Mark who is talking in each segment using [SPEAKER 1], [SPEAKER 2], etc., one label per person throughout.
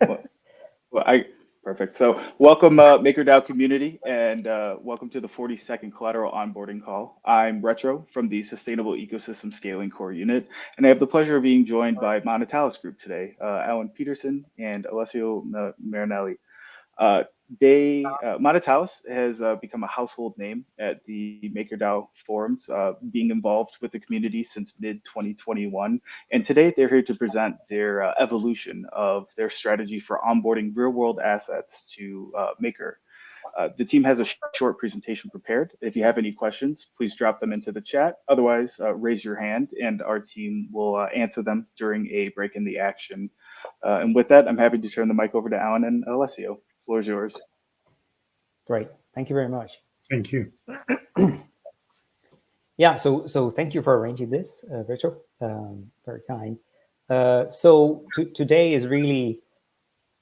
[SPEAKER 1] Well, perfect. So welcome MakerDAO community and welcome to the 42nd Collateral onboarding call. I'm Retro from the Sustainable Ecosystem Scaling Core Unit, and I have the pleasure of being joined by Monetalis Group today, Allan Pedersen and Alessio Marinelli. Monetalis has become a household name at the MakerDAO forums, being involved with the community since mid 2021. And today they're here to present their evolution of their strategy for onboarding real world assets to Maker. The team has a short presentation prepared. If you have any questions, please drop them into the chat. Otherwise, raise your hand and our team will answer them during a break in the action. And with that, I'm happy to turn the mic over to Allan and Alessio. Floor is yours.
[SPEAKER 2] Great. Thank you very much.
[SPEAKER 3] Thank you.
[SPEAKER 2] Yeah, so thank you for arranging this, Rachel. Very kind. So today is really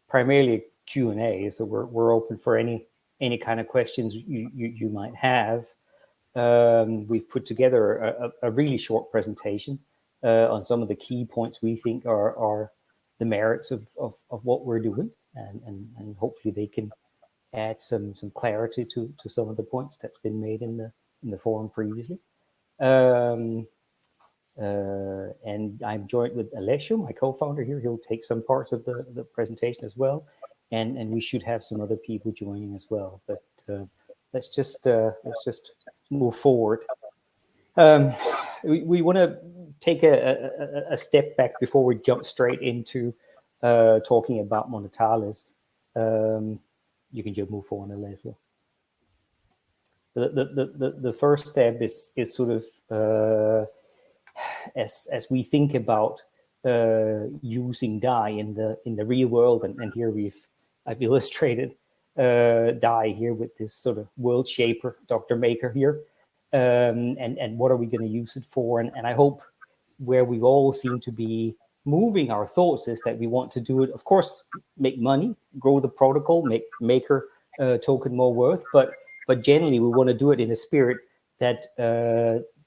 [SPEAKER 2] primarily a Q&A, so we're open for any kind of questions you might have. We've put together a really short presentation on some of the key points we think are the merits of what we're doing, and hopefully they can add some clarity to some of the points that's been made in the forum previously. And I'm joined with Alessio, my co-founder here. He'll take some parts of the presentation as well, and we should have some other people joining as well. But let's just move forward. We want to take a step back before we jump straight into talking about Monetalis. You can just move forward, Alessio. The first step is sort of as we think about using DAI in the real world, and here I've illustrated DAI here with this sort of world shaper, Dr. Maker here, and what are we going to use it for? And I hope where we all seem to be moving our thoughts is that we want to do it, of course, make money, grow the protocol, make Maker token more worth, but generally we want to do it in a spirit that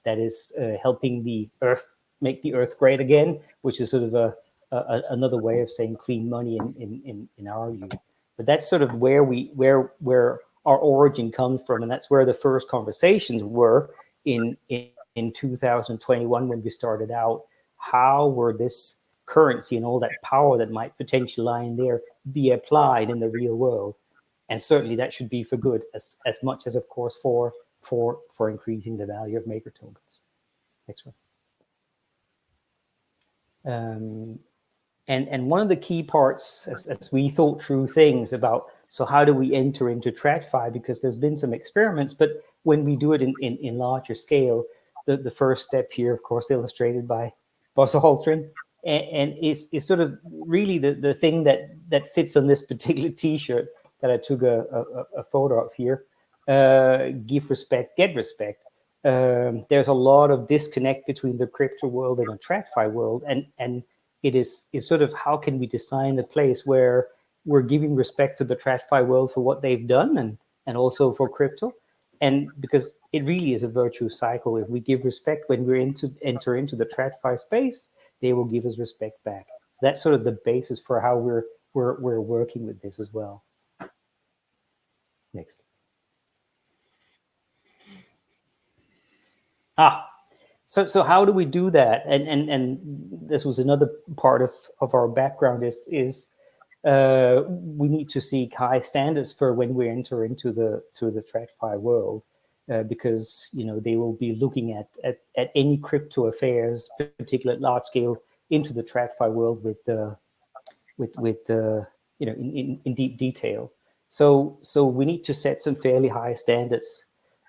[SPEAKER 2] is helping the earth, make the earth great again, which is sort of another way of saying clean money in our view. But that's sort of where our origin comes from, and that's where the first conversations were in 2021 when we started out. How were this currency and all that power that might potentially lie in there be applied in the real world? And certainly that should be for good as much as, of course, for increasing the value of Maker tokens. Next one. And one of the key parts, as we thought through things about, so how do we enter into TradFi? Because there's been some experiments, but when we do it in larger scale, the first step here, of course, illustrated by Boss Aldrin, and is sort of really the thing that sits on this particular T-shirt that I took a photo of here. Give respect, get respect. There's a lot of disconnect between the crypto world and the TradFi world, and it is sort of how can we design a place where we're giving respect to the TradFi world for what they've done and also for crypto. And because it really is a virtuous cycle. If we give respect when we enter into the TradFi space, they will give us respect back. So that's sort of the basis for how we're working with this as well. Next. So how do we do that? And this was another part of our background is we need to seek high standards for when we enter into the TradFi world, because they will be looking at any crypto affairs, particularly at large scale, into the TradFi world with in deep detail. So we need to set some fairly high standards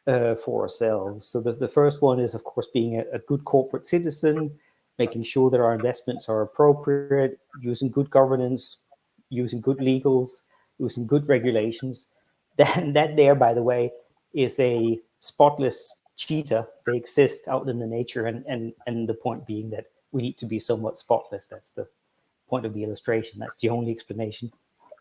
[SPEAKER 2] for ourselves. So the first one is, of course, being a good corporate citizen, making sure that our investments are appropriate, using good governance, using good legals, using good regulations. That there, by the way, is a spotless cheetah. They exist out in the nature, and the point being that we need to be somewhat spotless. That's the point of the illustration. That's the only explanation,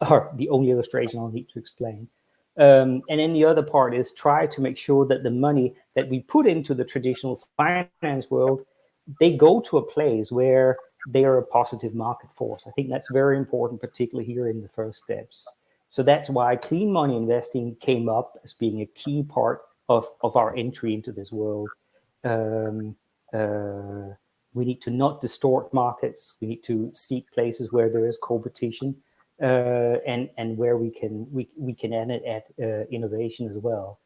[SPEAKER 2] or the only illustration I'll need to explain. And then the other part is try to make sure that the money that we put into the traditional finance world, they go to a place where they are a positive market force. I think that's very important, particularly here in the first steps. So that's why clean money investing came up as being a key part of our entry into this world. We need to not distort markets. We need to seek places where there is competition, and where we can add innovation as well.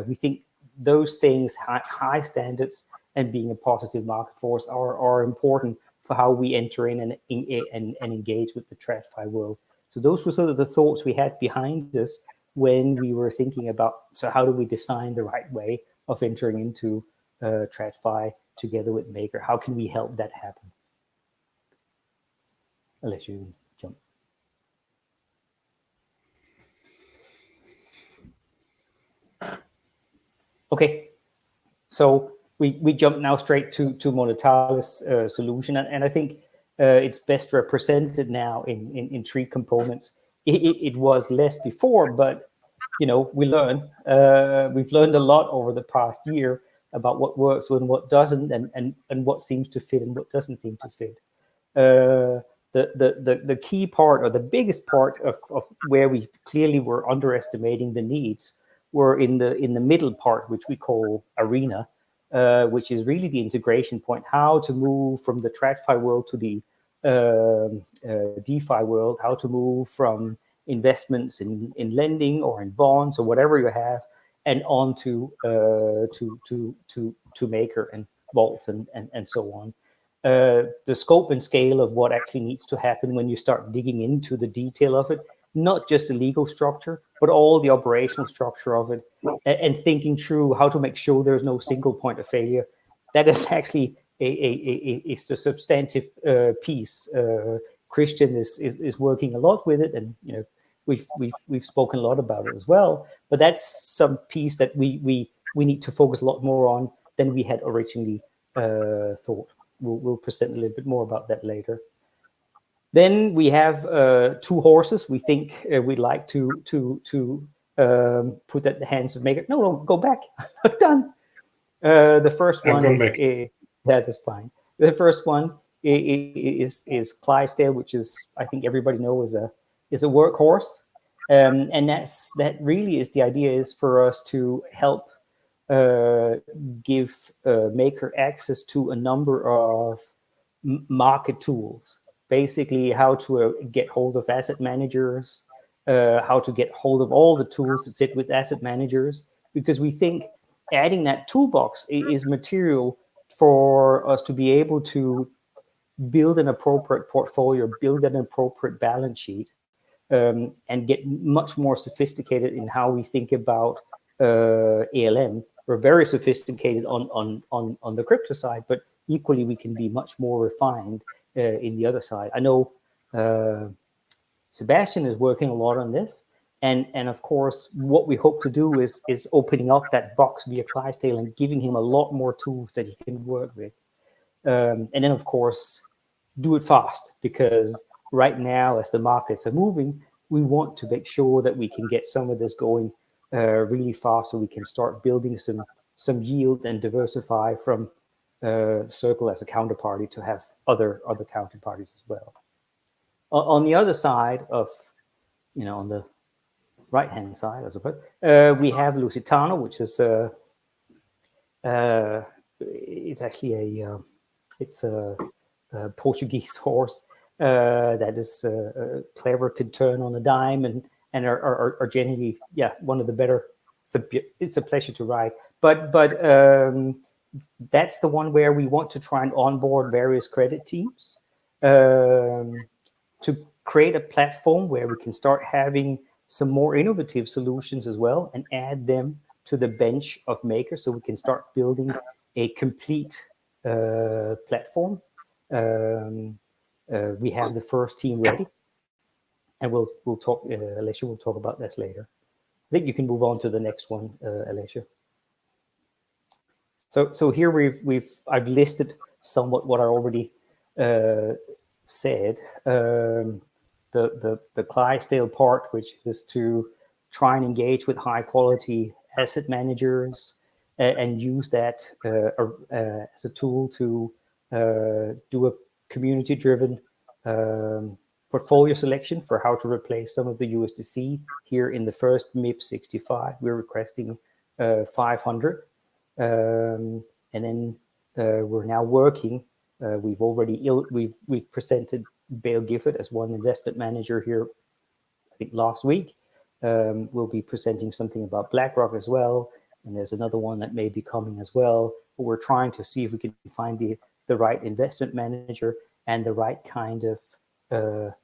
[SPEAKER 2] We think those things, high standards and being a positive market force, are important for how we enter in and engage with the TradFi world. So those were sort of the thoughts we had behind us when we were thinking about, so how do we design the right way of entering into TradFi together with Maker? How can we help that happen? Alessio, jump. Okay, so we jump now straight to Monetalis solution, and I think it's best represented now in three components. It was less before, but we learn. We've learned a lot over the past year about what works and what doesn't, and what seems to fit and what doesn't seem to fit. The key part, or the biggest part of where we clearly were underestimating the needs, were in the middle part, which we call Arena, which is really the integration point, how to move from the TradFi world to the DeFi world, how to move from investments in lending or in bonds or whatever you have, and on to Maker and vaults and so on. The scope and scale of what actually needs to happen when you start digging into the detail of it, not just the legal structure, but all the operational structure of it, and thinking through how to make sure there's no single point of failure. That is actually it's a substantive piece. Christian is working a lot with it, and we've spoken a lot about it as well. But that's some piece that we need to focus a lot more on than we had originally thought. We'll present a little bit more about that later. Then we have two horses. We think we'd like to put that in the hands of Maker. No, go back. I'm done. The first one is that's fine. The first one is Clydesdale, which is, I think everybody knows, is a workhorse, and that really is the idea, is for us to help give Maker access to a number of market tools. Basically, how to get hold of asset managers, how to get hold of all the tools that sit with asset managers, because we think adding that toolbox is material for us to be able to build an appropriate portfolio, build an appropriate balance sheet, and get much more sophisticated in how we think about ALM. We're very sophisticated on the crypto side, but equally we can be much more refined in the other side. I know Sebastian is working a lot on this, and of course what we hope to do is opening up that box via Clydesdale and giving him a lot more tools that he can work with, and then of course do it fast, because right now, as the markets are moving, we want to make sure that we can get some of this going really fast, so we can start building some yield and diversify from Circle as a counterparty to have other counterparties as well. On the other side of, on the right-hand side, I suppose, we have Lusitano, which is it's actually a Portuguese horse that is clever, can turn on a dime, and are generally, one of the better. It's a pleasure to ride. But that's the one where we want to try and onboard various credit teams to create a platform where we can start having some more innovative solutions as well, and add them to the bench of Maker, so we can start building a complete platform. We have the first team ready, and we'll talk. Alessio will talk about this later. I think you can move on to the next one, Alessio. So here I've listed somewhat what I already said. The Clydesdale part, which is to try and engage with high quality asset managers and use that as a tool to do a community-driven portfolio selection for how to replace some of the USDC. Here in the first MIP65, we're requesting 500. And then we're now working. We've presented Bale Gifford as one investment manager here, I think last week. We'll be presenting something about BlackRock as well. And there's another one that may be coming as well. But we're trying to see if we can find the right investment manager and the right kind of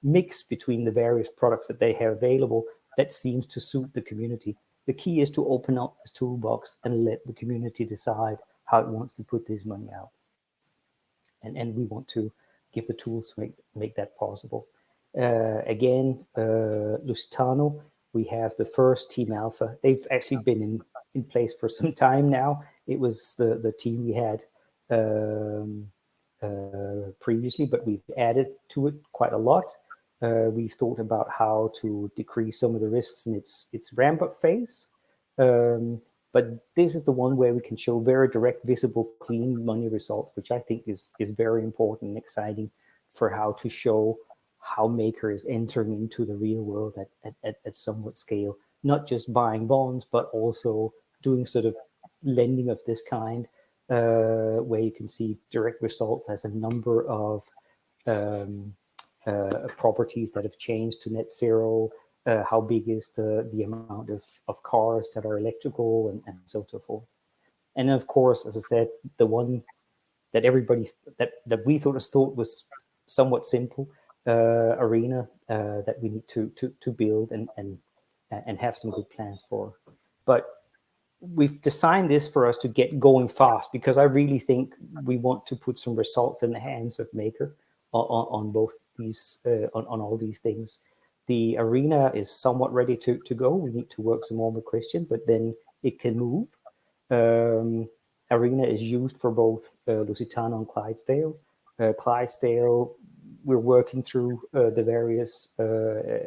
[SPEAKER 2] mix between the various products that they have available that seems to suit the community. The key is to open up this toolbox and let the community decide how it wants to put this money out. And we want to give the tools to make that possible. Again, Lusitano, we have the first Team Alpha. They've actually been in place for some time now. It was the team we had previously, but we've added to it quite a lot. We've thought about how to decrease some of the risks in its ramp-up phase. But this is the one where we can show very direct, visible, clean money results, which I think is very important and exciting for how to show how Maker is entering into the real world at somewhat scale, not just buying bonds, but also doing sort of lending of this kind, where you can see direct results as a number of properties that have changed to net zero, how big is the amount of cars that are electrical, and so forth. And of course, as I said, the one that everybody that we thought was somewhat simple, Arena, that we need to build and have some good plans for. But we've designed this for us to get going fast, because I really think we want to put some results in the hands of Maker on both these on all these things. The Arena is somewhat ready to go. We need to work some more with Christian, but then it can move. Arena is used for both Lusitano and Clydesdale. Clydesdale, we're working through the various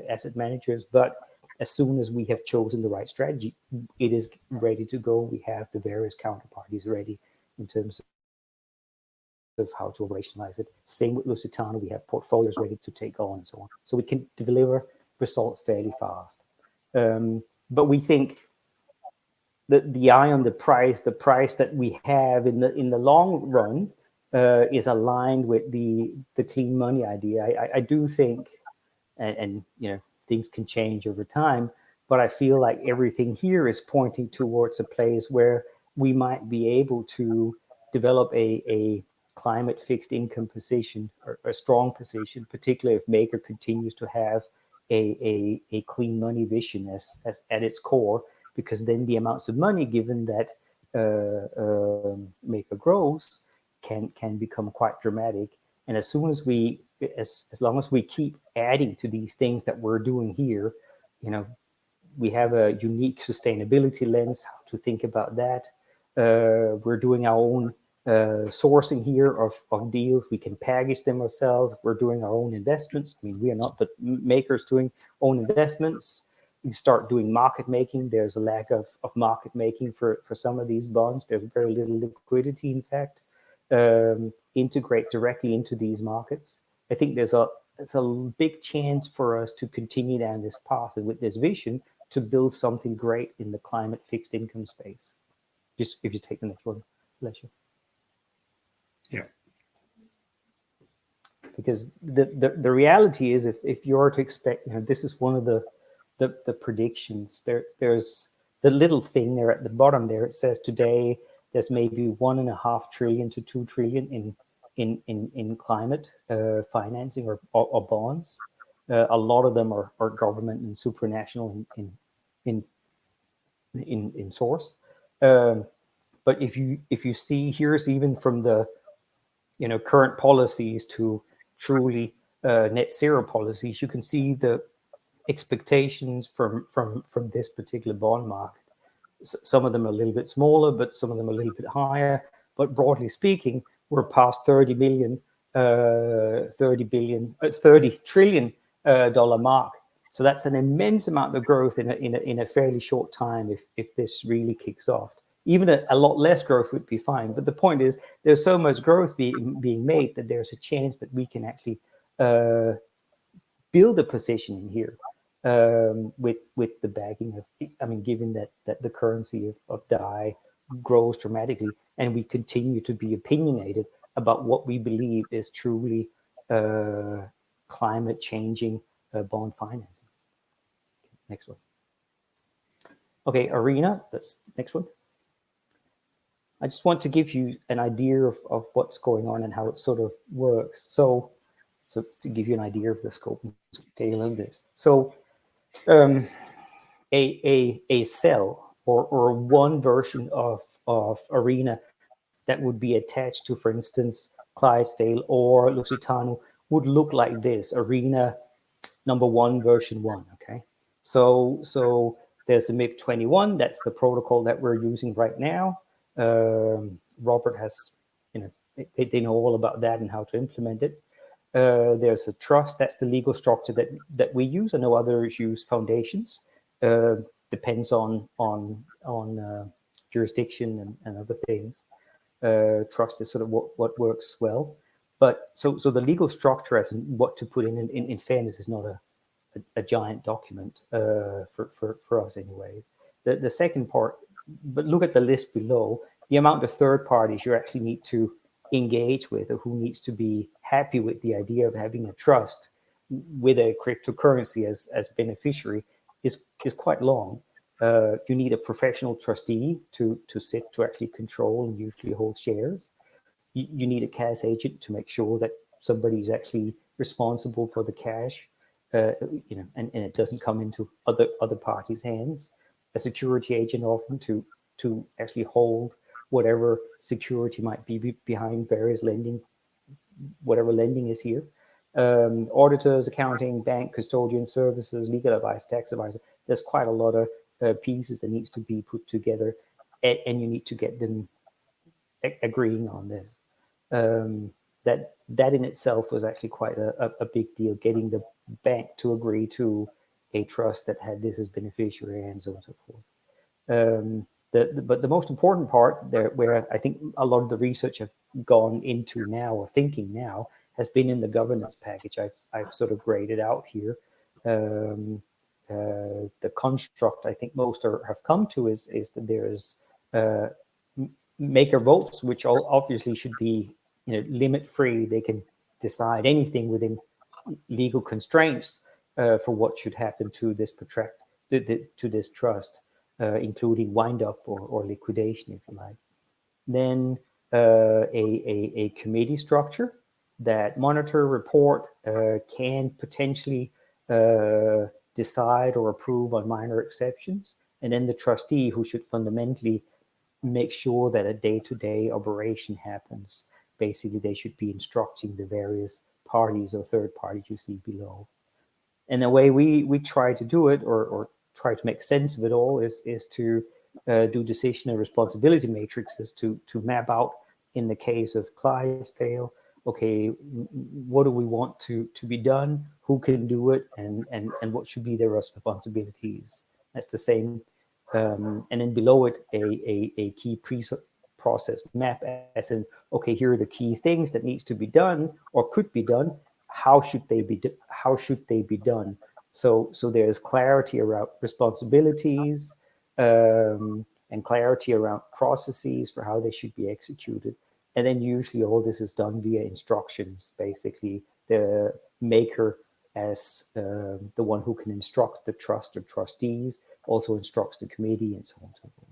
[SPEAKER 2] asset managers, but as soon as we have chosen the right strategy, it is ready to go. We have the various counterparties ready in terms of how to operationalize it. Same with Lusitano, we have portfolios ready to take on and so on. So we can deliver results fairly fast. But we think that the eye on the price that we have in the long run is aligned with the clean money idea. I do think, and you know, things can change over time, but I feel like everything here is pointing towards a place where we might be able to develop a climate fixed income position, or a strong position, particularly if Maker continues to have a clean money vision as at its core, because then the amounts of money given that Maker grows can become quite dramatic. And as soon as as long as we keep adding to these things that we're doing here, you know, we have a unique sustainability lens, how to think about that. We're doing our own sourcing here of deals. We can package them ourselves. We're doing our own investments. I mean, we are not, but Maker's doing own investments. We start doing market making. There's a lack of market making for some of these bonds. There's very little liquidity, in fact. Integrate directly into these markets. I think there's a big chance for us to continue down this path and with this vision to build something great in the climate fixed income space. Just if you take the next one, Alessio.
[SPEAKER 3] Yeah.
[SPEAKER 2] Because the reality is, if you're to expect, you know, this is one of the predictions. There's the little thing there at the bottom there. It says today there's maybe 1.5 trillion to 2 trillion in climate financing or bonds. A lot of them are government and supranational in source. But if you see, here's even from the, you know, current policies to truly net zero policies, you can see the expectations from this particular bond market. Some of them are a little bit smaller, but some of them are a little bit higher. But broadly speaking, we're past 30 trillion dollar mark. So that's an immense amount of growth in a fairly short time if this really kicks off. Even a lot less growth would be fine. But the point is, there's so much growth being made that there's a chance that we can actually build a position in here with the backing of, I mean, given that the currency of DAI grows dramatically, and we continue to be opinionated about what we believe is truly climate changing bond financing. Next one. Okay, Arena, that's next one. I just want to give you an idea of what's going on and how it sort of works. So to give you an idea of the scope and scale of this. So a cell or one version of Arena that would be attached to, for instance, Clydesdale or Lusitano would look like this: Arena #1 version 1. Okay, so there's a MIP21. That's the protocol that we're using right now. Robert has, they know all about that and how to implement it. There's a trust. That's the legal structure that we use. I know others use foundations. Depends on jurisdiction and other things. Trust is sort of what works well. But so the legal structure as in what to put in fairness is not a giant document for us anyways. The second part, but look at the list below, the amount of third parties you actually need to engage with, or who needs to be happy with the idea of having a trust with a cryptocurrency as beneficiary is quite long. You need a professional trustee to actually control and usually hold shares. You need a cash agent to make sure that somebody is actually responsible for the cash, and it doesn't come into other parties' hands. A security agent often to actually hold whatever security might be behind various lending, whatever lending is here. Auditors, accounting, bank, custodian services, legal advice, tax advisor. There's quite a lot of pieces that needs to be put together, and you need to get them agreeing on this. That in itself was actually quite a big deal, getting the bank to agree to a trust that had this as beneficiary and so on and so forth. But the most important part there, where I think a lot of the research have gone into now, or thinking now, has been in the governance package. I've sort of graded out here. The construct I think most have come to is that there is maker votes, which all obviously should be limit free. They can decide anything within legal constraints for what should happen to this to this trust, including wind up or liquidation, if you like. Then a committee structure that monitor, report, can potentially decide or approve on minor exceptions, and then the trustee, who should fundamentally make sure that a day-to-day operation happens. Basically, they should be instructing the various parties or third parties you see below. And the way we try to do it, or try to make sense of it all, is to do decision and responsibility matrices to map out, in the case of Clydesdale, okay, what do we want to be done, who can do it, and what should be their responsibilities. That's the same. And then below it, a key process map, as in, okay, here are the key things that needs to be done or could be done. How should they be done? So there's clarity around responsibilities, and clarity around processes for how they should be executed. And then usually all this is done via instructions. Basically, the maker, as the one who can instruct the trust or trustees, also instructs the committee, and so on and so forth.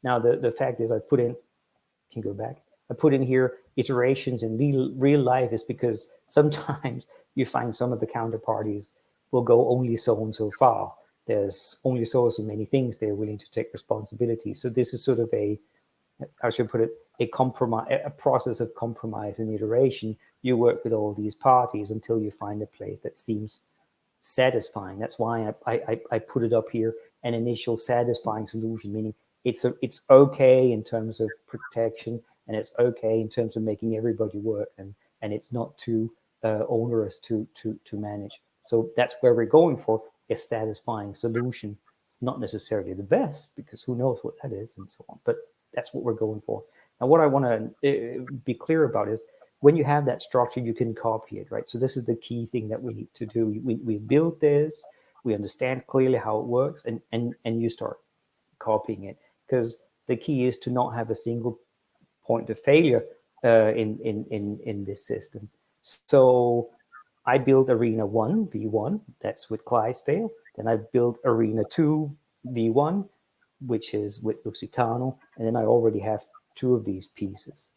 [SPEAKER 2] Now, the fact is, I put in here iterations in real life, is because sometimes you find some of the counterparties will go only so and so far. There's only so many things they're willing to take responsibility. So this is sort of how should I put it, a compromise, a process of compromise and iteration. You work with all these parties until you find a place that seems satisfying. That's why I put it up here, an initial satisfying solution, meaning it's okay in terms of protection, and it's okay in terms of making everybody work, and it's not too onerous to manage. So that's where we're going for, a satisfying solution. not necessarily the best, because who knows what that is and so on. But that's what we're going for. Now, what I want to be clear about is when you have that structure, you can copy it, right? So this is the key thing that we need to do. We build this, we understand clearly how it works, and you start copying it, because the key is to not have a single point of failure in this system. So I built Arena 1 V1, that's with Clydesdale. Then I built Arena 2 V1, which is with Lusitano, and then I already have two of these pieces,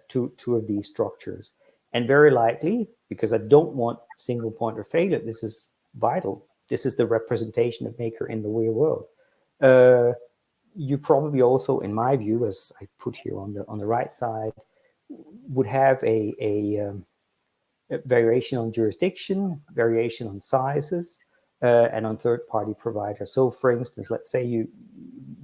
[SPEAKER 2] two of these structures. And very likely, because I don't want single point of failure, this is vital. This is the representation of Maker in the real world. You probably also, in my view, as I put here on the right side, would have a variation on jurisdiction, variation on sizes, and on third-party providers. So, for instance, let's say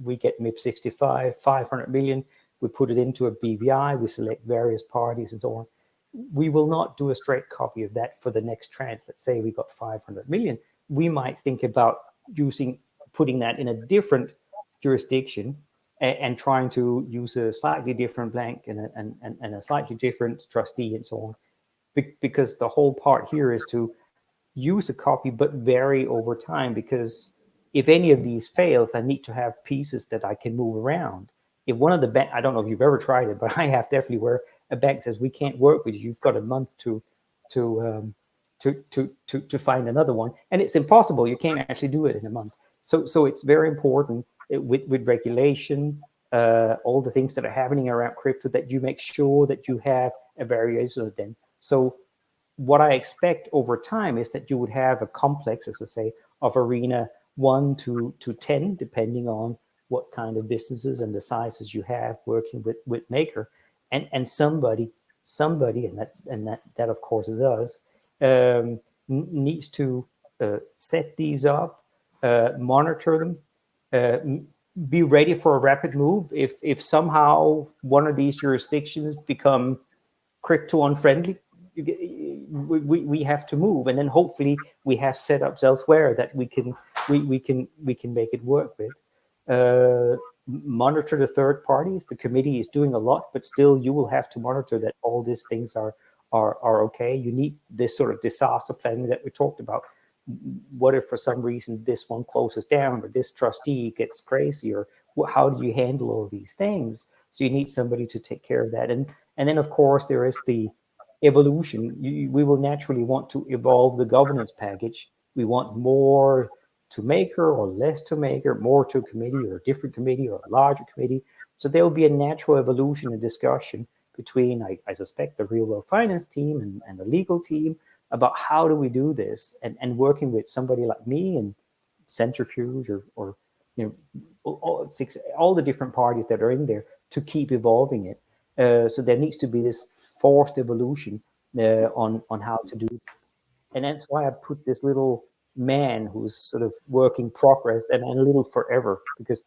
[SPEAKER 2] we get MIP65, 500 million, we put it into a BVI, we select various parties and so on. We will not do a straight copy of that for the next tranche. Let's say we got 500 million. We might think about putting that in a different jurisdiction and trying to use a slightly different blank and a slightly different trustee and so on. Because the whole part here is to use a copy but vary over time, because if any of these fails, I need to have pieces that I can move around. If one of the bank, I don't know if you've ever tried it, but I have definitely, where a bank says we can't work with you, you've got a month to find another one, and it's impossible. You can't actually do it in a month. So it's very important with regulation, all the things that are happening around crypto, that you make sure that you have a variation of them. So what I expect over time is that you would have a complex, as I say, of Arena 1 to 10, depending on what kind of businesses and the sizes you have working with Maker, and somebody, and that of course is us, needs to set these up, monitor them, be ready for a rapid move if somehow one of these jurisdictions become crypto unfriendly. We have to move, and then hopefully we have setups elsewhere that we can make it work with. Monitor the third parties. The committee is doing a lot, but still you will have to monitor that all these things are okay. You need this sort of disaster planning that we talked about. What if for some reason this one closes down, or this trustee gets crazy, or how do you handle all these things? So you need somebody to take care of that. And then of course there is the evolution. We will naturally want to evolve the governance package. We want more to Maker or less to Maker, more to a committee or a different committee or a larger committee. So there will be a natural evolution and discussion between, I suspect, the real world finance team and the legal team about how do we do this, and working with somebody like me and Centrifuge or all the different parties that are in there to keep evolving it. So there needs to be this forced evolution on how to do this. And that's why I put this little man who's sort of work in progress and a little forever, because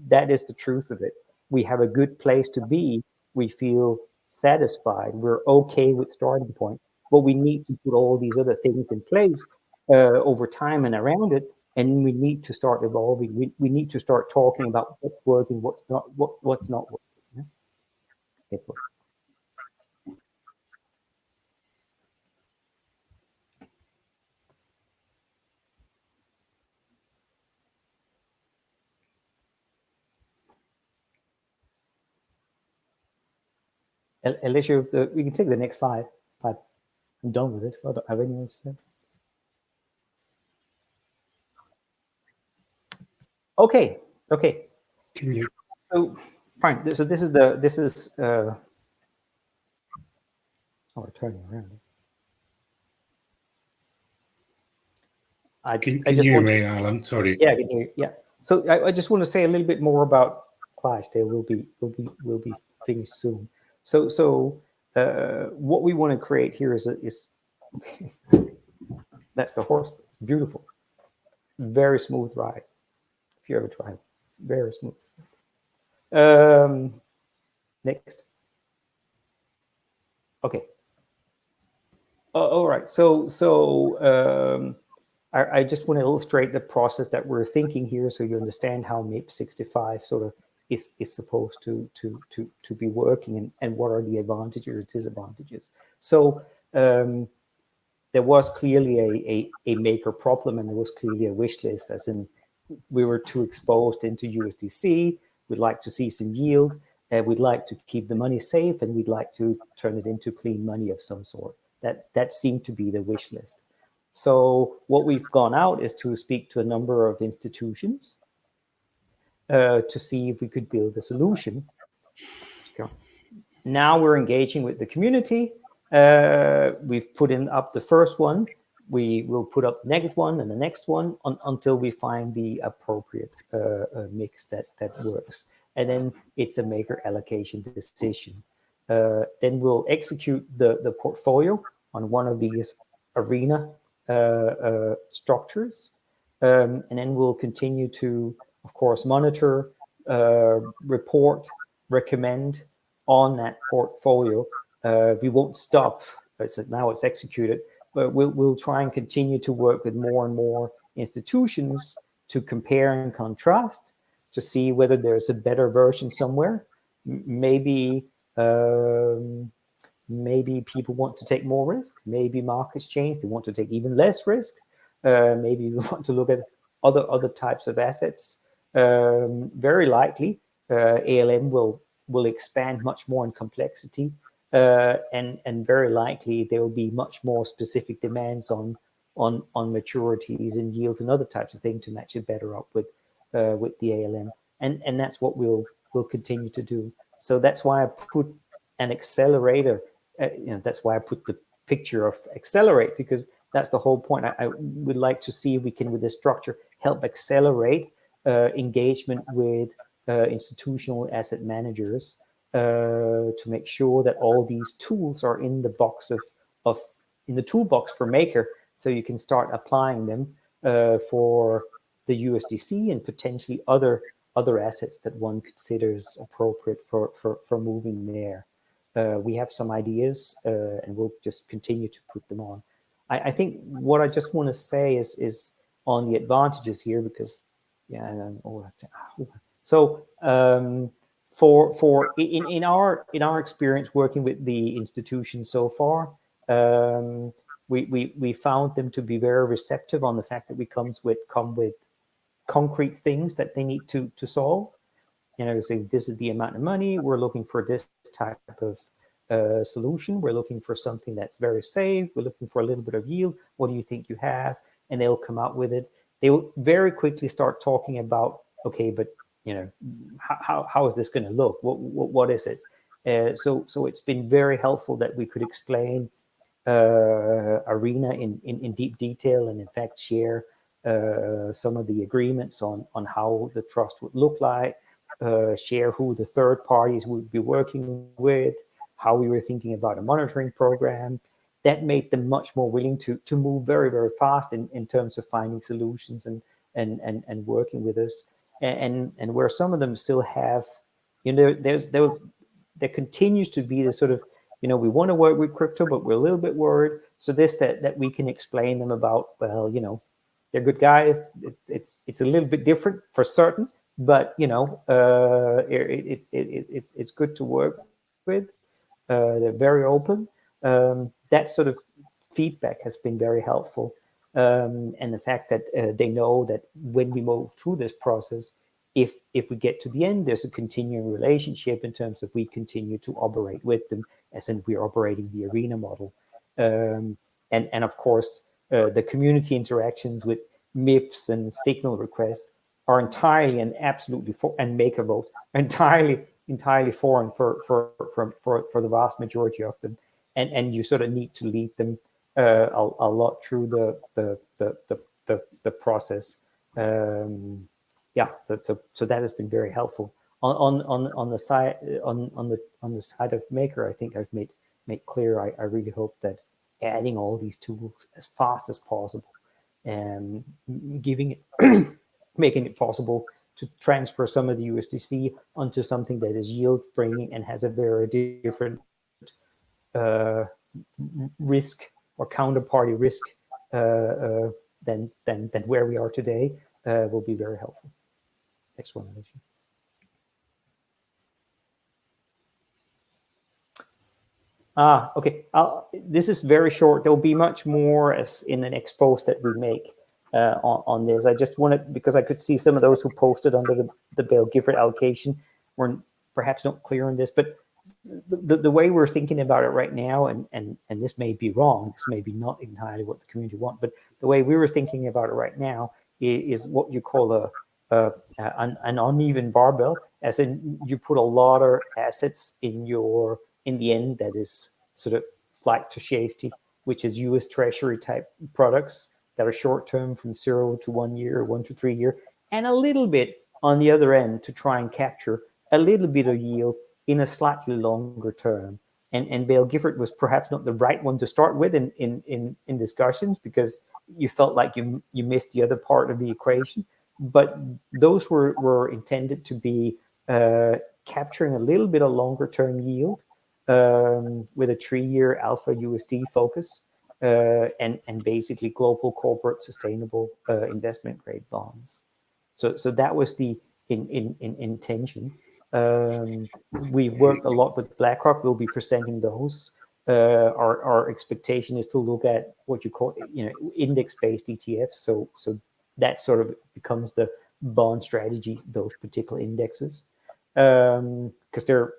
[SPEAKER 2] that is the truth of it. We have a good place to be. We feel satisfied. We're okay with starting point, but we need to put all these other things in place over time and around it. And we need to start evolving. We need to start talking about what's working, what's not working. Yeah? Alessio, we can take the next slide. I'm done with it. So I don't have anything to say. Okay.
[SPEAKER 3] Can you?
[SPEAKER 2] So fine. So this is oh, we're turning around.
[SPEAKER 3] Can you hear me, Allan? Sorry.
[SPEAKER 2] Yeah, I can hear you. Yeah. So I just want to say a little bit more about Clydesdale. We'll be finished soon. So what we want to create here is that's the horse. It's beautiful, very smooth ride. If you ever try it, very smooth. Next. Okay. All right. So I just want to illustrate the process that we're thinking here, so you understand how MIP65 sort of is supposed to be working, and what are the advantages or disadvantages. So there was clearly a maker problem, and there was clearly a wish list, as in we were too exposed into USDC. We'd like to see some yield. We'd like to keep the money safe, and we'd like to turn it into clean money of some sort. That seemed to be the wish list. So what we've gone out is to speak to a number of institutions to see if we could build a solution. Now we're engaging with the community. We've put up the first one. We will put up the next one and the next one until we find the appropriate mix that works. And then it's a maker allocation decision. Then we'll execute the portfolio on one of these arena structures. And then we'll continue to, of course, monitor, report, recommend on that portfolio. We won't stop. Now it's executed, but we'll try and continue to work with more and more institutions to compare and contrast, to see whether there's a better version somewhere. Maybe people want to take more risk. Maybe markets change. They want to take even less risk. Maybe we want to look at other types of assets. Very likely, ALM will expand much more in complexity, and very likely there will be much more specific demands on maturities and yields and other types of things to match it better up with the ALM, and that's what we'll continue to do. So that's why I put an accelerator. That's why I put the picture of accelerate, because that's the whole point. I would like to see if we can, with this structure, help accelerate engagement with institutional asset managers to make sure that all these tools are in the box in the toolbox for Maker, so you can start applying them for the USDC and potentially other assets that one considers appropriate for moving there. We have some ideas, and we'll just continue to put them on. I think what I just want to say is on the advantages here, because so in our experience working with the institution so far, we found them to be very receptive on the fact that we come with concrete things that they need to solve. Saying this is the amount of money we're looking for, this type of solution. We're looking for something that's very safe. We're looking for a little bit of yield. What do you think you have? And they'll come out with it. They will very quickly start talking about, okay, but how is this going to look? What is it? So it's been very helpful that we could explain Arena in deep detail, and in fact share some of the agreements on how the trust would look like, share who the third parties would be working with, how we were thinking about a monitoring program. That made them much more willing to move very, very fast in terms of finding solutions and working with us. And where some of them still have, there continues to be this sort of, we want to work with crypto, but we're a little bit worried. So that we can explain them about, well, they're good guys. It's a little bit different for certain, but it's good to work with. They're very open. That sort of feedback has been very helpful, and the fact that they know that when we move through this process, if we get to the end, there's a continuing relationship in terms of we continue to operate with them, as in we're operating the Arena model, and of course the community interactions with MIPS and signal requests are entirely and absolutely and Maker vote entirely foreign for the vast majority of them, and you sort of need to lead them a lot through the process. So that has been very helpful. On the side of Maker, I think I've made clear. I really hope that adding all these tools as fast as possible, and making it possible to transfer some of the USDC onto something that is yield bringing and has a very different risk or counterparty risk than where we are today will be very helpful. Next one, Alessio. Okay. This is very short. There'll be much more as in the next post that we make on this. I just wanted, because I could see some of those who posted under the Bale Gifford allocation were perhaps not clear on this, but the way we're thinking about it right now, and this may be wrong, this may be not entirely what the community want, but the way we were thinking about it right now is what you call an uneven barbell, as in you put a lot of assets in the end that is sort of flight to safety, which is US Treasury type products that are short term from 0 to 1 year, 1 to 3 year, and a little bit on the other end to try and capture a little bit of yield in a slightly longer term. And Bale Gifford was perhaps not the right one to start with in discussions, because you felt like you missed the other part of the equation. But those were intended to be capturing a little bit of longer term yield with a 3-year alpha USD focus and basically global corporate sustainable investment grade bonds. So that was the intention. We worked a lot with BlackRock. We'll be presenting those. Our expectation is to look at what you call, index-based ETFs. So that sort of becomes the bond strategy, those particular indexes, because they're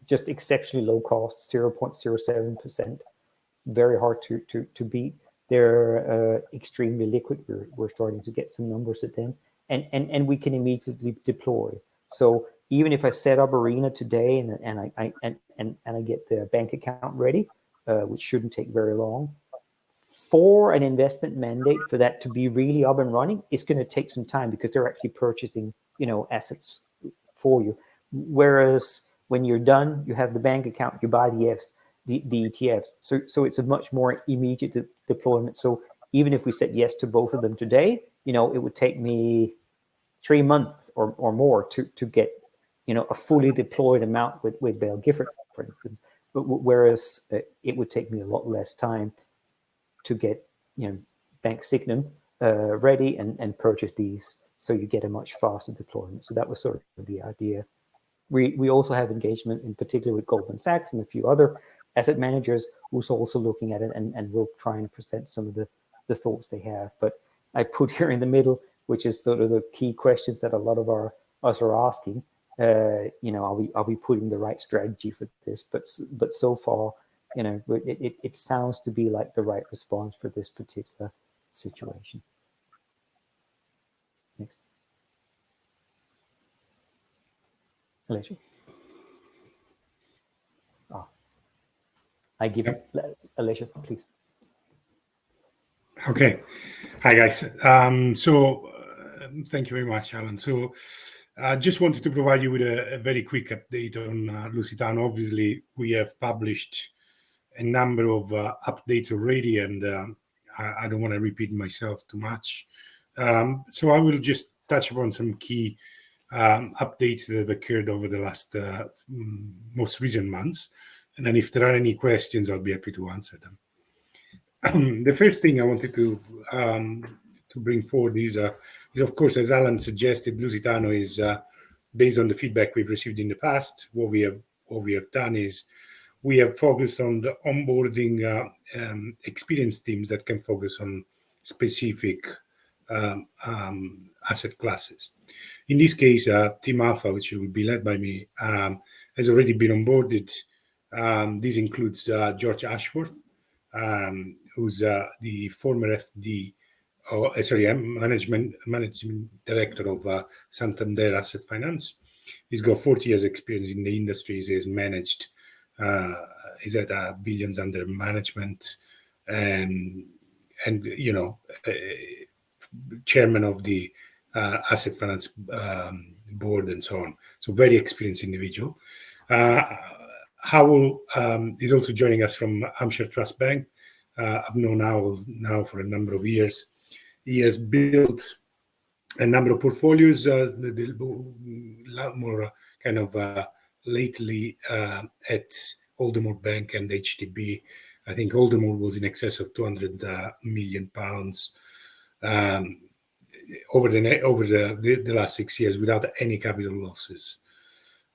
[SPEAKER 2] just exceptionally low cost, 0.07%. Very hard to beat. They're extremely liquid. We're starting to get some numbers at them, and we can immediately deploy. So even if I set up Arena today and I get the bank account ready, which shouldn't take very long, for an investment mandate for that to be really up and running, it's going to take some time, because they're actually purchasing, assets for you. Whereas when you're done, you have the bank account, you buy the ETFs. So it's a much more immediate deployment. So even if we said yes to both of them today, it would take me 3 months or more to get, a fully deployed amount with Bale Gifford, for instance. But whereas it would take me a lot less time to get, Bank Signum ready and purchase these, so you get a much faster deployment. So that was sort of the idea. We also have engagement in particular with Goldman Sachs and a few other asset managers who's also looking at it, and we'll try and present some of the thoughts they have. But I put here in the middle, which is sort of the key questions that a lot of us are asking. Are we putting the right strategy for this? But so far, it sounds to be like the right response for this particular situation. Next. Alessio. I give it, Alessio, please.
[SPEAKER 3] Okay. Hi, guys. Thank you very much, Allan. So I just wanted to provide you with a very quick update on Lusitano. Obviously, we have published a number of updates already, and I don't want to repeat myself too much. So I will just touch upon some key updates that have occurred over the last most recent months. And then if there are any questions, I'll be happy to answer them. The first thing I wanted to bring forward is of course, as Allan suggested, Lusitano is based on the feedback we've received in the past. What we have done is we have focused on the onboarding experienced teams that can focus on specific asset classes. In this case, Team Alpha, which will be led by me, has already been onboarded. This includes George Ashworth, who's the former managing director of Santander Asset Finance. He's got 40 years experience in the industry. He's managed, he's had billions under management, and chairman of the asset finance board and so on. So very experienced individual. Howell is also joining us from Hampshire Trust Bank. I've known Howell now for a number of years. He has built a number of portfolios, more kind of lately at Aldermore Bank and HTB. I think Aldermore was in excess of £200 million. over the last 6 years without any capital losses.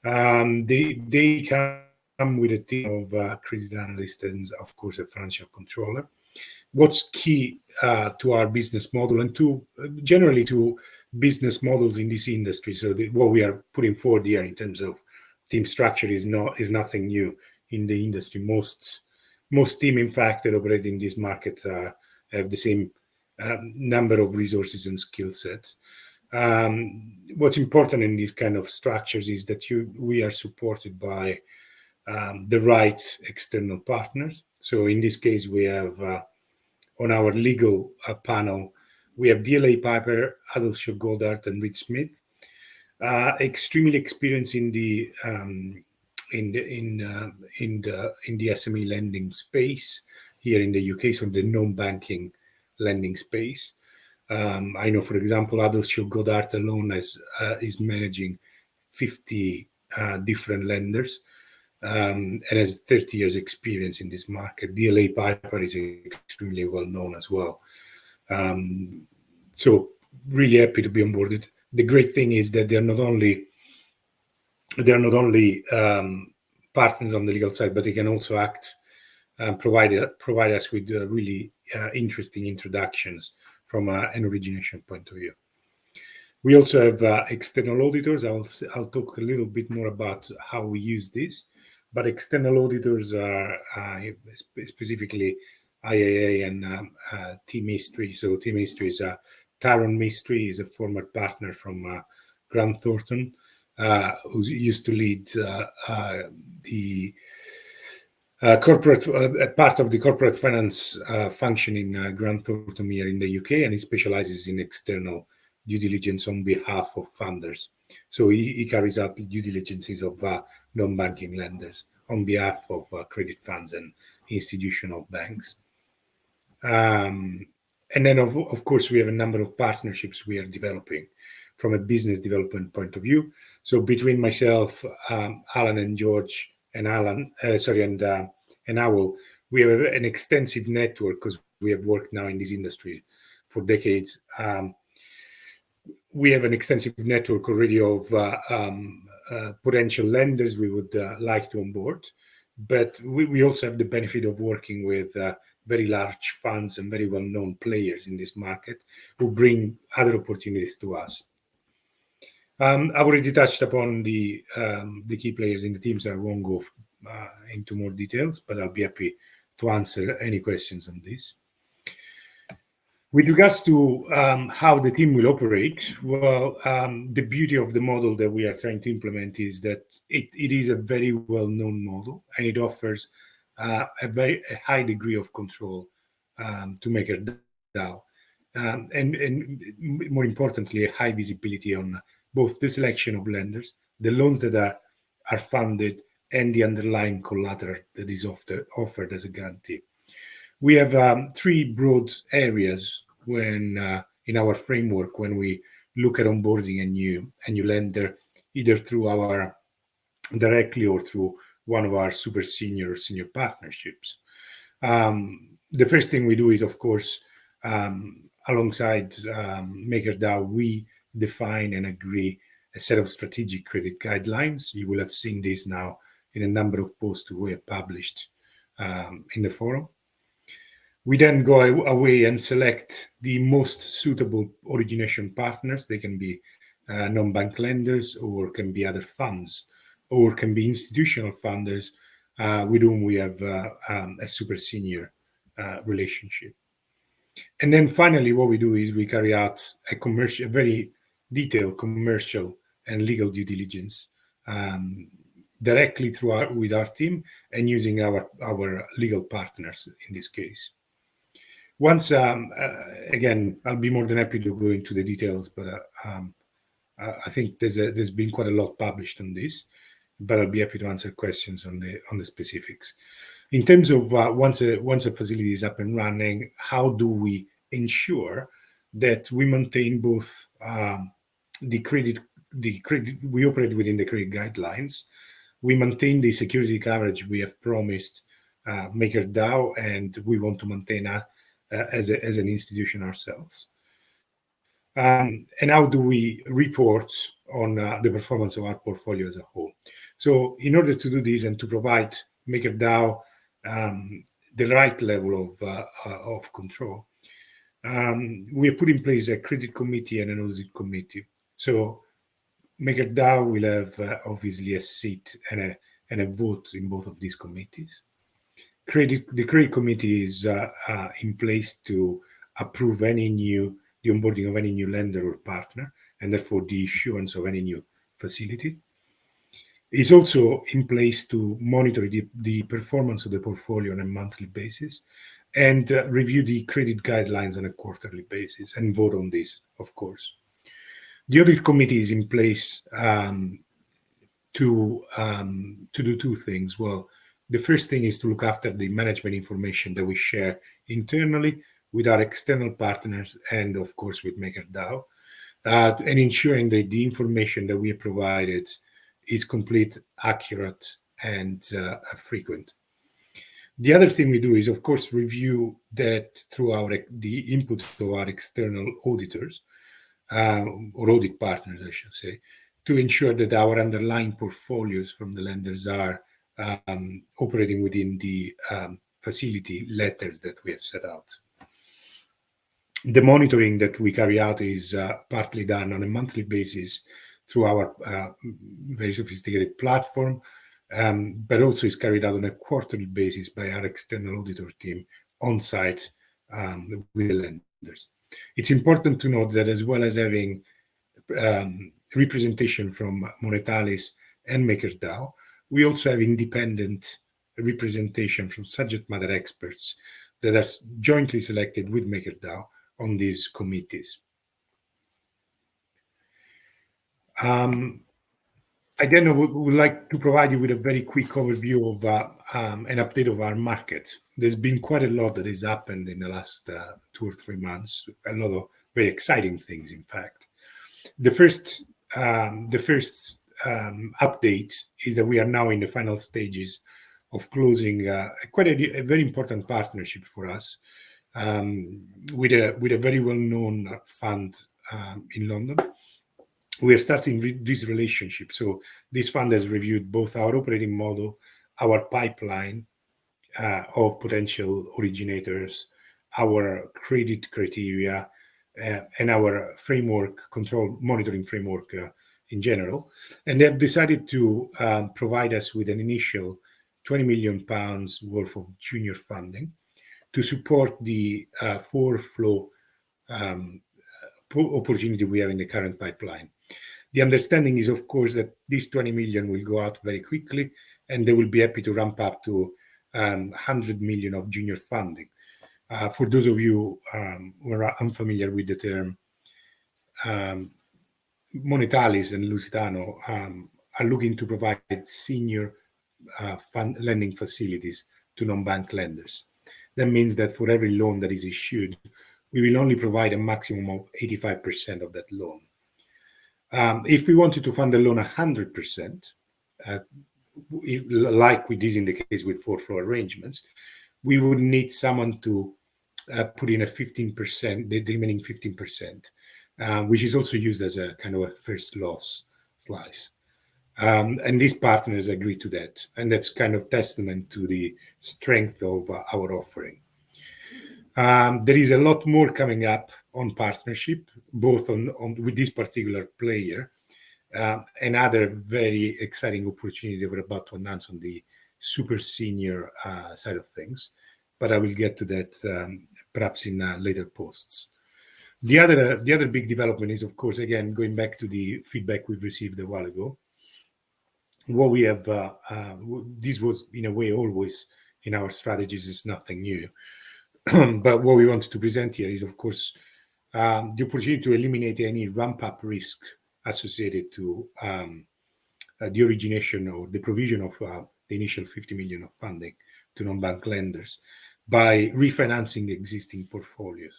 [SPEAKER 3] They come with a team of credit analysts and, of course, a financial controller. What's key to our business model and generally to business models in this industry? So what we are putting forward here in terms of team structure is nothing new in the industry. Most team, in fact, that operate in this market have the same number of resources and skill sets. What's important in these kind of structures is that we are supported by the right external partners. So in this case, we have on our legal panel, we have DLA Piper, Alessio Goddard, and Reed Smith, extremely experienced in the SME lending space here in the UK, so the non-banking lending space. I know, for example, Alessio Goddard alone is managing 50 different lenders and has 30 years experience in this market. DLA Piper is extremely well known as well. So really happy to be onboarded. The great thing is that they're not only partners on the legal side, but they can also act and provide us with really interesting introductions from an origination point of view. We also have external auditors. I'll talk a little bit more about how we use this, but external auditors are specifically IAA and Team Mystery. So Team Mystery is Taron Mystery, is a former partner from Grant Thornton, who used to lead the corporate part of the corporate finance function in Grant Thornton here in the UK, and he specializes in external due diligence on behalf of funders. So he carries out the due diligences of non-banking lenders on behalf of credit funds and institutional banks. And then, of course, we have a number of partnerships we are developing from a business development point of view. So between myself, Allan and George, and Awul, we have an extensive network because we have worked now in this industry for decades. We have an extensive network already of potential lenders we would like to onboard, but we also have the benefit of working with very large funds and very well-known players in this market who bring other opportunities to us. I've already touched upon the key players in the team, so I won't go into more details, but I'll be happy to answer any questions on this. With regards to how the team will operate, well, the beauty of the model that we are trying to implement is that it is a very well-known model, and it offers a high degree of control to MakerDAO, and more importantly, a high visibility on both the selection of lenders, the loans that are funded, and the underlying collateral that is offered as a guarantee. We have three broad areas when in our framework when we look at onboarding a new lender, either through our directly or through one of our super senior partnerships. The first thing we do is, of course, alongside MakerDAO, we define and agree a set of strategic credit guidelines. You will have seen this now in a number of posts we have published in the forum. We then go away and select the most suitable origination partners. They can be non-bank lenders, or can be other funds, or can be institutional funders with whom we have a super senior relationship. And then finally, what we do is we carry out a very detailed commercial and legal due diligence directly with our team and using our legal partners in this case. Once, again, I'll be more than happy to go into the details, but I think there's been quite a lot published on this, but I'll be happy to answer questions on the specifics. In terms of once a facility is up and running, how do we ensure that we maintain both the credit we operate within the credit guidelines, we maintain the security coverage we have promised MakerDAO, and we want to maintain as an institution ourselves. And how do we report on the performance of our portfolio as a whole? So in order to do this and to provide MakerDAO the right level of control, we have put in place a credit committee and an audit committee. So MakerDAO will have obviously a seat and a vote in both of these committees. The credit committee is in place to approve the onboarding of any new lender or partner, and therefore the issuance of any new facility. It's also in place to monitor the performance of the portfolio on a monthly basis and review the credit guidelines on a quarterly basis and vote on this, of course. The audit committee is in place to do two things. Well, the first thing is to look after the management information that we share internally with our external partners and, of course, with MakerDAO, and ensuring that the information that we have provided is complete, accurate, and frequent. The other thing we do is, of course, review that through the input of our external auditors, or audit partners, I should say, to ensure that our underlying portfolios from the lenders are operating within the facility letters that we have set out. The monitoring that we carry out is partly done on a monthly basis through our very sophisticated platform, but also is carried out on a quarterly basis by our external auditor team on site with the lenders. It's important to note that as well as having representation from Monetalis and MakerDAO, we also have independent representation from subject matter experts that are jointly selected with MakerDAO on these committees. I then would like to provide you with a very quick overview of an update of our market. There's been quite a lot that has happened in the last 2 or 3 months, a lot of very exciting things, in fact. The first update is that we are now in the final stages of closing quite a very important partnership for us with a very well-known fund in London. We are starting this relationship. So this fund has reviewed both our operating model, our pipeline of potential originators, our credit criteria, and our control monitoring framework in general. And they have decided to provide us with an initial £20 million worth of junior funding to support the forward flow opportunity we have in the current pipeline. The understanding is, of course, that this 20 million will go out very quickly, and they will be happy to ramp up to 100 million of junior funding. For those of you who are unfamiliar with the term, Monetalis and Lusitano are looking to provide senior lending facilities to non-bank lenders. That means that for every loan that is issued, we will only provide a maximum of 85% of that loan. If we wanted to fund the loan 100%, like we did in the case with forward flow arrangements, we would need someone to put in a 15%, the remaining 15%, which is also used as a kind of a first loss slice. And these partners agree to that. And that's kind of testament to the strength of our offering. There is a lot more coming up on partnership, both with this particular player and other very exciting opportunity we're about to announce on the super senior side of things. But I will get to that perhaps in later posts. The other big development is, of course, again, going back to the feedback we've received a while ago. What we have, this was in a way always in our strategies, is nothing new. But what we wanted to present here is, of course, the opportunity to eliminate any ramp-up risk associated to the origination or the provision of the initial 50 million of funding to non-bank lenders by refinancing existing portfolios.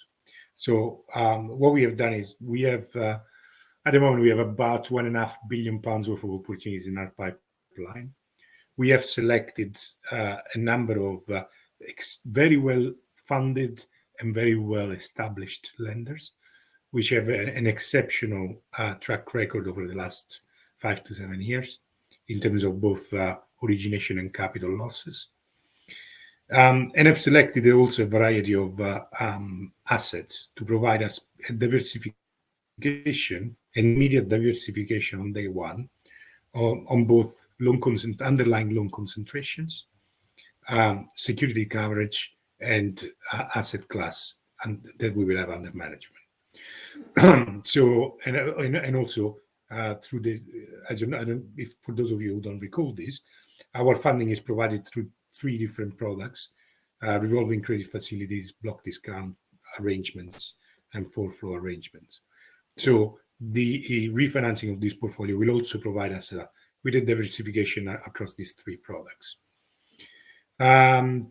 [SPEAKER 3] So what we have done is we have, at the moment, we have about £1.5 billion worth of opportunities in our pipeline. We have selected a number of very well funded and very well established lenders which have an exceptional track record over the last 5 to 7 years in terms of both origination and capital losses. And have selected also a variety of assets to provide us a diversification and immediate diversification on day one on both underlying loan concentrations, security coverage, and asset class that we will have under management. So, and also through the, I don't, if for those of you who don't recall this, our funding is provided through 3 different products: revolving credit facilities, block discount arrangements, and forward flow arrangements. So the refinancing of this portfolio will also provide us with a diversification across these 3 products. To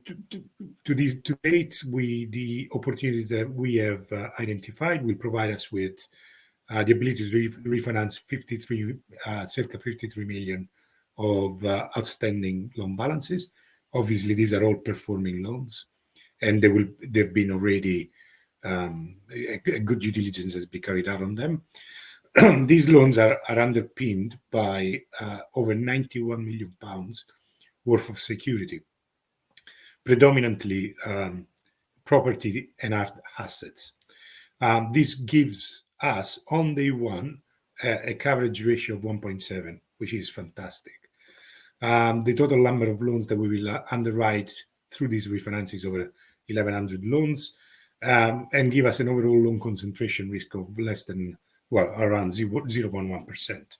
[SPEAKER 3] date, the opportunities that we have identified will provide us with the ability to refinance circa 53 million of outstanding loan balances. Obviously, these are all performing loans, and they've been already a good due diligence has been carried out on them. These loans are underpinned by over 91 million pounds worth of security, predominantly property and art assets. This gives us on day one a coverage ratio of 1.7, which is fantastic. The total number of loans that we will underwrite through these refinances over 1,100 loans, and give us an overall loan concentration risk of less than, well, around 0.1%.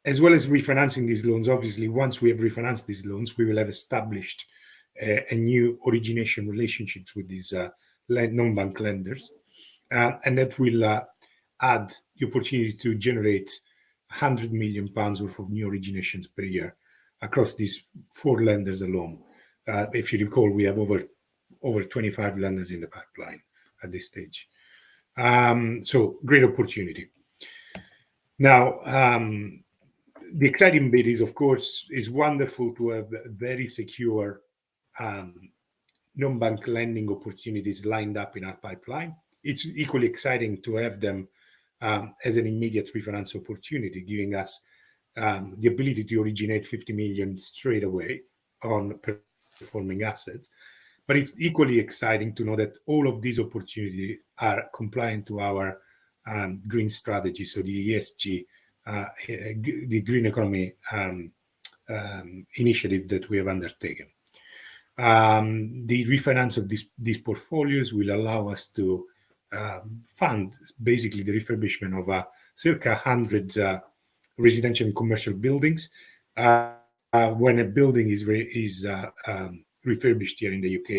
[SPEAKER 3] As well as refinancing these loans, obviously, once we have refinanced these loans, we will have established a new origination relationships with these non-bank lenders, and that will add the opportunity to generate 100 million pounds worth of new originations per year across these 4 lenders alone. If you recall, we have over 25 lenders in the pipeline at this stage. So great opportunity. Now, the exciting bit is, of course, it's wonderful to have very secure non-bank lending opportunities lined up in our pipeline. It's equally exciting to have them as an immediate refinance opportunity, giving us the ability to originate 50 million straight away on performing assets. But it's equally exciting to know that all of these opportunities are compliant to our green strategy, so the ESG, the green economy initiative that we have undertaken. The refinance of these portfolios will allow us to fund basically the refurbishment of circa 100 residential and commercial buildings. When a building is refurbished here in the UK,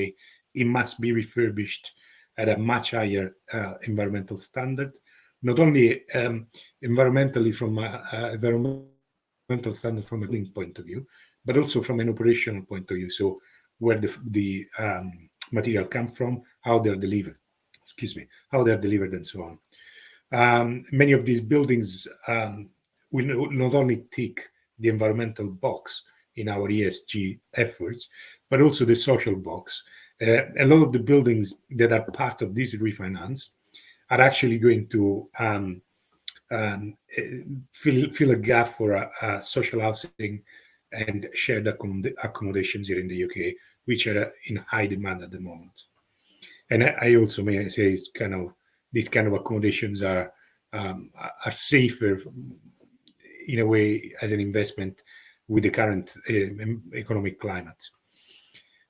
[SPEAKER 3] it must be refurbished at a much higher environmental standard, not only environmentally from environmental standard from a building point of view, but also from an operational point of view. So where the material come from, how they're delivered, and so on. Many of these buildings will not only tick the environmental box in our ESG efforts, but also the social box. A lot of the buildings that are part of this refinance are actually going to fill a gap for social housing and shared accommodations here in the UK, which are in high demand at the moment. And I also may say it's these kind of accommodations are safer in a way as an investment with the current economic climate.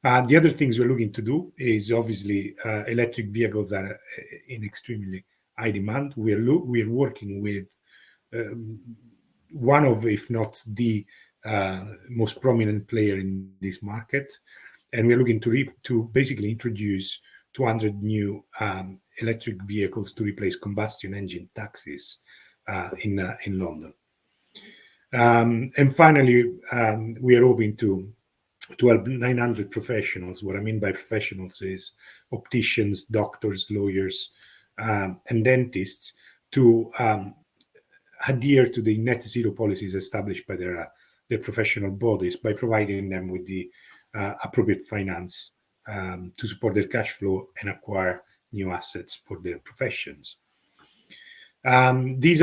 [SPEAKER 3] The other things we're looking to do is obviously electric vehicles are in extremely high demand. We're working with one of, if not the most prominent player in this market, and we're looking to basically introduce 200 new electric vehicles to replace combustion engine taxis in London. And finally, we are hoping to help 900 professionals. What I mean by professionals is opticians, doctors, lawyers, and dentists to adhere to the net zero policies established by their professional bodies by providing them with the appropriate finance to support their cash flow and acquire new assets for their professions. This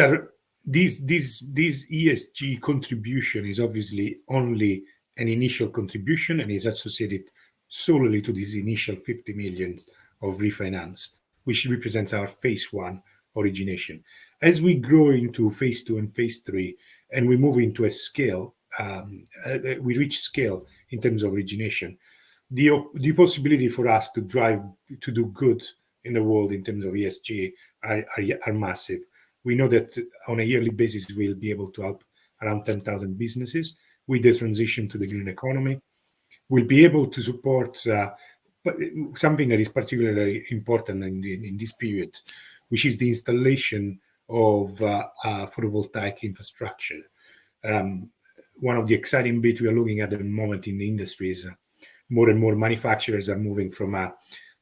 [SPEAKER 3] ESG contribution is obviously only an initial contribution and is associated solely to this initial 50 million of refinance, which represents our phase 1 origination. As we grow into phase 2 and phase 3, and we move into a scale, we reach scale in terms of origination, the possibility for us to do good in the world in terms of ESG are massive. We know that on a yearly basis, we'll be able to help around 10,000 businesses with the transition to the green economy. We'll be able to support something that is particularly important in this period, which is the installation of photovoltaic infrastructure. One of the exciting bits we are looking at the moment in the industry is more and more manufacturers are moving from a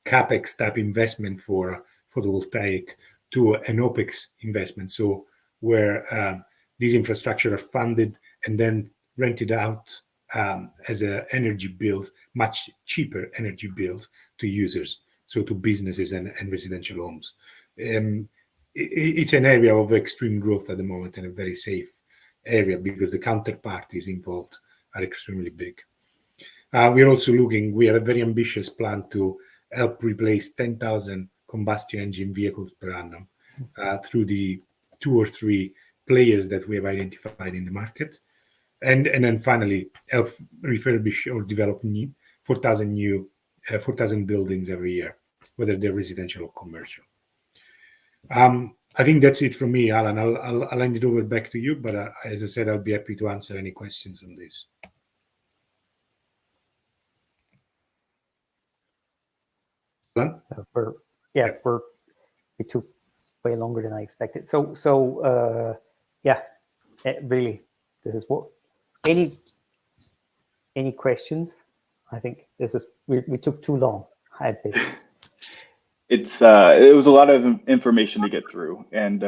[SPEAKER 3] CapEx type investment for photovoltaic to an OpEx investment. So where these infrastructure are funded and then rented out as energy bills, much cheaper energy bills to users, so to businesses and residential homes. It's an area of extreme growth at the moment and a very safe area because the counterparties involved are extremely big. We're also we have a very ambitious plan to help replace 10,000 combustion engine vehicles per annum through the 2 or 3 players that we have identified in the market. And then finally, help refurbish or develop 4,000 buildings every year, whether they're residential or commercial. I think that's it from me, Allan. I'll hand it over back to you, but as I said, I'll be happy to answer any questions on this. Allan?
[SPEAKER 2] We took way longer than I expected. So really, this is what. Any questions? I think this is we took too long. I think.
[SPEAKER 1] It was a lot of information to get through, and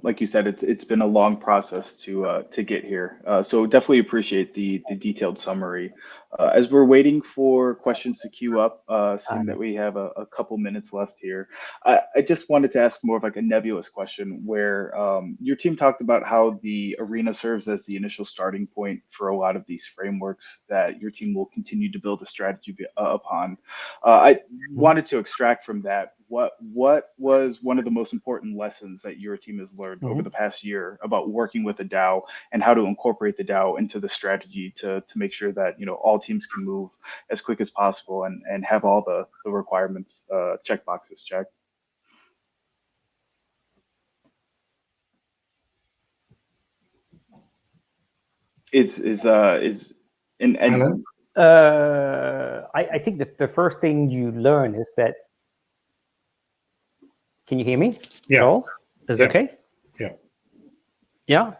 [SPEAKER 1] like you said, it's been a long process to get here. So definitely appreciate the detailed summary. As we're waiting for questions to queue up, seeing that we have a couple minutes left here, I just wanted to ask more of like a nebulous question where your team talked about how the arena serves as the initial starting point for a lot of these frameworks that your team will continue to build a strategy upon. I wanted to extract from that what was one of the most important lessons that your team has learned over the past year about working with a DAO and how to incorporate the DAO into the strategy to make sure that all teams can move as quick as possible and have all the requirements check boxes checked.
[SPEAKER 2] I think the first thing you learn is that. Can you hear me?
[SPEAKER 3] Yeah.
[SPEAKER 2] All? Is it okay?
[SPEAKER 3] Yeah.
[SPEAKER 2] Yeah.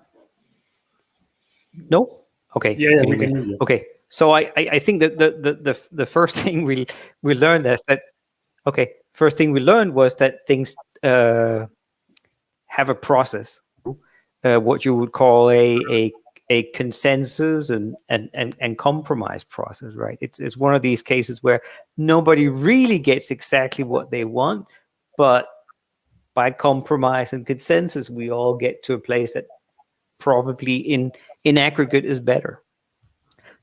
[SPEAKER 2] No. Okay.
[SPEAKER 3] Yeah, we can hear you.
[SPEAKER 2] Okay. So I think that the first thing we learned is that first thing we learned was that things have a process, what you would call a consensus and compromise process, right? It's one of these cases where nobody really gets exactly what they want, but by compromise and consensus, we all get to a place that probably in aggregate is better.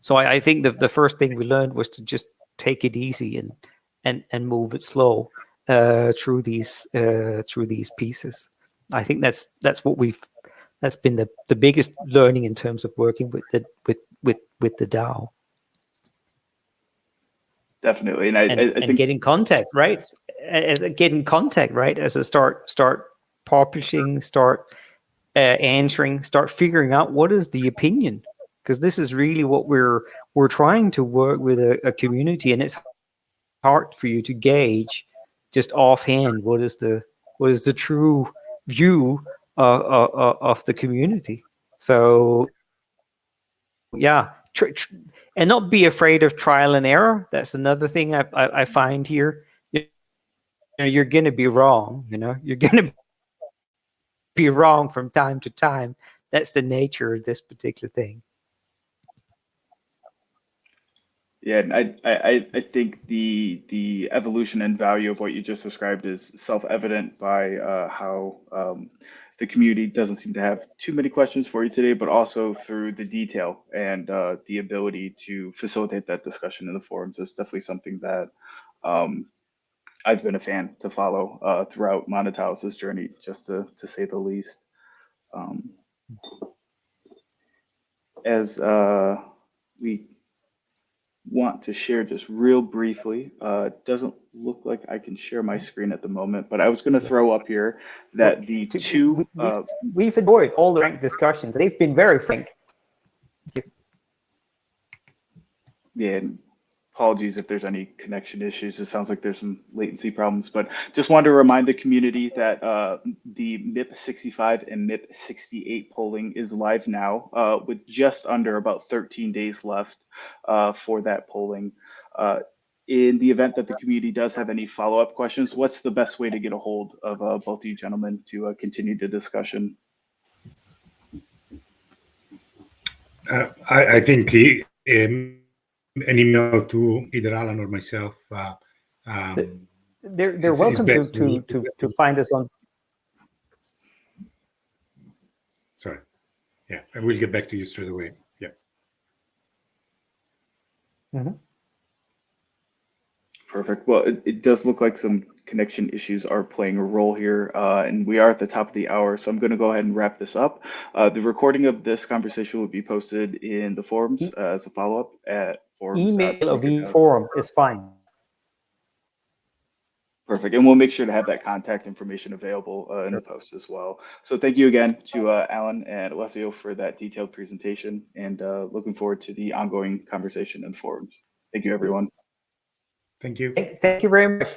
[SPEAKER 2] So I think the first thing we learned was to just take it easy and move it slow through these pieces. I think that's been the biggest learning in terms of working with the DAO.
[SPEAKER 1] Definitely, and I think
[SPEAKER 2] get in contact, right? As a start publishing, start answering, start figuring out what is the opinion, because this is really what we're trying to work with a community, and it's hard for you to gauge just offhand what is the true view of the community. So yeah. And not be afraid of trial and error. That's another thing I find here. You're going to be wrong. You're going to be wrong from time to time. That's the nature of this particular thing.
[SPEAKER 1] Yeah, and I think the evolution and value of what you just described is self-evident by how the community doesn't seem to have too many questions for you today, but also through the detail and the ability to facilitate that discussion in the forums is definitely something that I've been a fan to follow throughout Monetalis' journey, just to say the least. As we want to share just real briefly. Doesn't look like I can share my screen at the moment, but I was going to throw up here that the two...
[SPEAKER 2] We've enjoyed all the rank discussions. They've been very frank.
[SPEAKER 1] Yeah, and apologies if there's any connection issues. It sounds like there's some latency problems, but just wanted to remind the community that the MIP65 and MIP68 polling is live now with just under about 13 days left for that polling. In the event that the community does have any follow-up questions, what's the best way to get a hold of both of you gentlemen to continue the discussion?
[SPEAKER 3] I think an email to either Allan or myself.
[SPEAKER 2] They're welcome to find us on.
[SPEAKER 3] Sorry. Yeah, I will get back to you straight away. Yeah.
[SPEAKER 2] Mm-hmm.
[SPEAKER 1] Perfect. Well, it does look like some connection issues are playing a role here, and we are at the top of the hour, so I'm going to go ahead and wrap this up. The recording of this conversation will be posted in the forums as a follow-up at forums.
[SPEAKER 2] Email of the forum is fine.
[SPEAKER 1] Perfect, and we'll make sure to have that contact information available in the post as well. So thank you again to Allan and Alessio for that detailed presentation, and looking forward to the ongoing conversation in forums. Thank you, everyone.
[SPEAKER 3] Thank you.
[SPEAKER 2] Thank you very much.